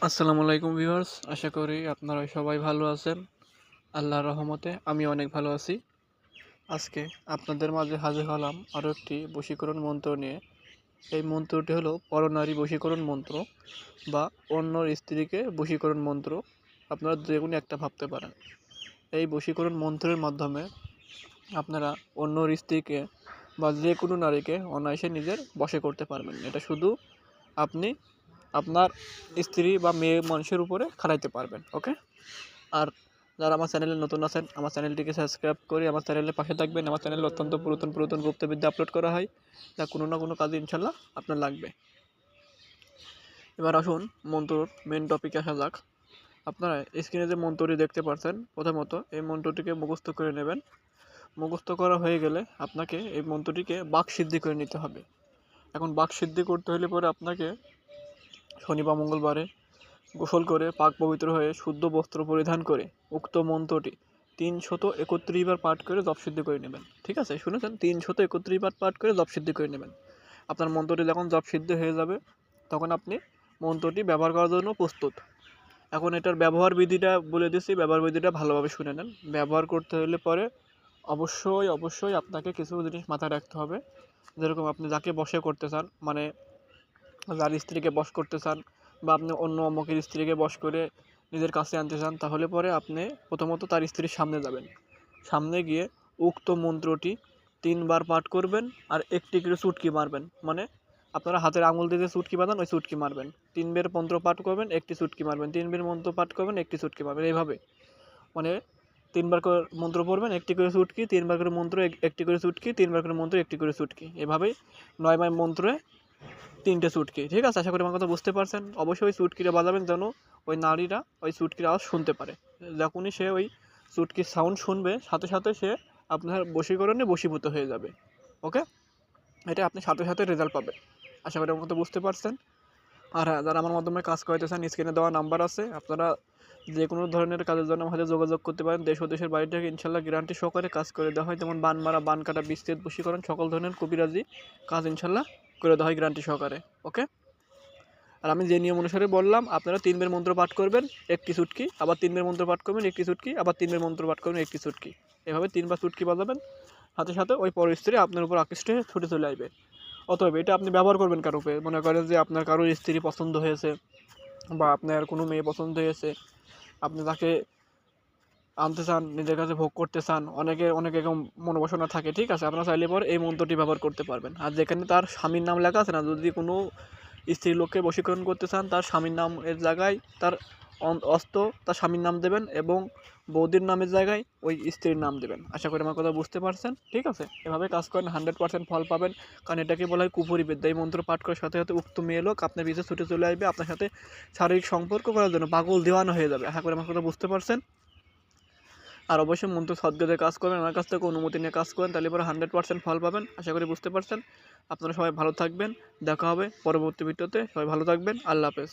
আসসালামু আলাইকুম ভিউয়ার্স, আশা করি আপনারা সবাই ভালো আছেন। আল্লাহর রহমতে আমি অনেক ভালো আছি। আজকে আপনাদের মাঝে হাজির হলাম আরও একটি বশীকরণ মন্ত্র নিয়ে। এই মন্ত্রটি হলো পরনারী বশীকরণ মন্ত্র বা অন্যর স্ত্রীকে বশীকরণ মন্ত্র। আপনারা যে কোনো একটা ভাবতে পারেন। এই বশীকরণ মন্ত্রের মাধ্যমে আপনারা অন্যর স্ত্রীকে বা যে কোনো নারীকে অনায়াসে নিজের বশে করতে পারবেন। এটা শুধু আপনি আপনার স্ত্রী বা মেয়ে মানুষের উপরে খাটাইতে পারবেন। ওকে। আর যারা আমার চ্যানেলে নতুন আছেন, আমার চ্যানেলটিকে সাবস্ক্রাইব করে আমার চ্যানেলের পাশে থাকবেন। আমার চ্যানেলে অত্যন্ত পুরাতন গুপ্তবিদ্যা আপলোড করা হয়, যা কোনো না কোনো কাজে ইনশাল্লাহ আপনার লাগবে। এবার আসুন মন্ত্রর মেন টপিকে আসা যাক। আপনারা স্ক্রিনে যে মন্ত্রটি দেখতে পাচ্ছেন, প্রথমত এই মন্ত্রটিকে মুখস্থ করে নেবেন। মুখস্থ করা হয়ে গেলে আপনাকে এই মন্ত্রটিকে বাকসিদ্ধি করে নিতে হবে। এখন বাকসিদ্ধি করতে হলে পরে আপনাকে শনি বা মঙ্গলবারে গোসল করে পাক পবিত্র হয়ে শুদ্ধ বস্ত্র পরিধান করে উক্ত মন্ত্রটি ৩৩১ বার পাঠ করে জপসিদ্ধি করে নেবেন। ঠিক আছে, শুনেছেন? ৩৩১ বার পাঠ করে জপসিদ্ধি করে নেবেন। আপনার মন্ত্রটি যখন জপসিদ্ধি হয়ে যাবে তখন আপনি মন্ত্রটি ব্যবহার করার জন্য প্রস্তুত। এখন এটার ব্যবহার বিধিটা বলে দিচ্ছি, ব্যবহার বিধিটা ভালোভাবে শুনে নেন। ব্যবহার করতে হলে পরে অবশ্যই আপনাকে কিছু জিনিস মাথায় রাখতে হবে। যেরকম আপনি যাকে বশে করতে চান, মানে যার স্ত্রীকে বশ করতে চান বা আপনি অন্য অমুকের স্ত্রীকে বশ করে নিজের কাছে আনতে চান, তাহলে পরে আপনি প্রথমত তার স্ত্রীর সামনে যাবেন। সামনে গিয়ে উক্ত মন্ত্রটি ৩ বার পাঠ করবেন আর একটি করে চুটকি মারবেন। মানে আপনারা হাতের আঙুল দিয়ে যে চুটকি বাঁধান, ওই চুটকি মারবেন। ৩ বার মন্ত্র পাঠ করবেন, একটি চুটকি মারবেন। ৩ বার মন্ত্র পাঠ করবেন, একটি চুটকি মারবেন। এইভাবে মানে ৩ বার করে মন্ত্র পড়বেন, একটি করে চুটকি, ৩ বার করে মন্ত্র, একটি করে চুটকি, ৩ বার করে মন্ত্র, একটি করে চুটকি। এভাবেই ৯ বার মন্ত্রে ৩টে চুটকি। ঠিক আছে, আশা করি আমার কথা বুঝতে পারছেন। অবশ্যই ওই চুটকিটা বাজাবেন যেন ওই নারীরা ওই চুটকির আওয়াজ শুনতে পারে। যখনই সে ওই চুটকির সাউন্ড শুনবে, সাথে সাথে সে আপনার বশীকরণে বশীভূত হয়ে যাবে। ওকে, এটা আপনি সাথে সাথে রেজাল্ট পাবেন। আশা করি আমার কথা বুঝতে পারছেন। আর হ্যাঁ, যারা আমার মাধ্যমে কাজ করাতে চান, স্ক্রিনে দেওয়া নাম্বার আছে, আপনারা যে কোনো ধরনের কাজের জন্য আমাদের যোগাযোগ করতে পারেন। দেশ ও দেশের বাইরে থেকে ইনশাল্লাহ গ্যারান্টি সহকারে কাজ করে দেওয়া হয়। যেমন বান মারা, বান কাটা, বিচ্ছেদ, বশীকরণ, সকল ধরনের কবিরাজি কাজ ইনশাল্লাহ করে দেওয়া হয় গ্যারান্টি সহকারে। ওকে। আর আমি যে নিয়ম অনুসারে বললাম, আপনারা ৩ বার মন্ত্র পাঠ করবেন, একটি চুটকি, আবার ৩ বার মন্ত্র পাঠ করবেন, একটি চুটকি, আবার ৩ বার মন্ত্র পাঠ করবেন, একটি চুটকি। এভাবে ৩ বার চুটকি বাজাবেন, সাথে সাথে ওই পর স্ত্রী আপনার উপর আকৃষ্ট হয়ে ছুটে চলে আসবে। অতএব এটা আপনি ব্যবহার করবেন কারো উপরে। মনে করেন যে আপনার কারোর স্ত্রী পছন্দ হয়েছে বা আপনার কোনো মেয়ে পছন্দ হয়েছে, আপনি তাকে আনতে চান, নিজের কাছে ভোগ করতে চান, অনেকে এরকম মনোবাসনা থাকে। ঠিক আছে, আপনারা চাইলে পর এই মন্ত্রটি ব্যবহার করতে পারবেন। আর যেখানে তার স্বামীর নাম লেখা আছে না, যদি কোনো স্ত্রী লোককে বশীকরণ করতে চান, তার স্বামীর নামের জায়গায় তার অস্ত তার স্বামীর নাম দেবেন এবং বৌদির নামের জায়গায় ওই স্ত্রীর নাম দেবেন। আশা করি আমার কথা বুঝতে পারছেন। ঠিক আছে, এভাবে কাজ করেন, 100% ফল পাবেন। কারণ এটাকে বলা হয় কুপুরি বিদ্যা। এই মন্ত্র পাঠ করার সাথে সাথে উক্ত মেয়ে লোক আপনার পিছনে ছুটে চলে আসবে, আপনার সাথে শারীরিক সম্পর্ক করার জন্য পাগল দেওয়ানো হয়ে যাবে। আশা করি আমার কথা বুঝতে পারছেন। আর অবশ্যই মন্ত্র সদ্গতে কাজ করবেন, আমার কাছ থেকে অনুমতি নিয়ে কাজ করেন, তাহলে পরে 100% ফল পাবেন। আশা করি বুঝতে পারছেন। আপনারা সবাই ভালো থাকবেন। দেখা হবে পরবর্তী ভিডিওতে। সবাই ভালো থাকবেন। আল্লাহ হাফেজ।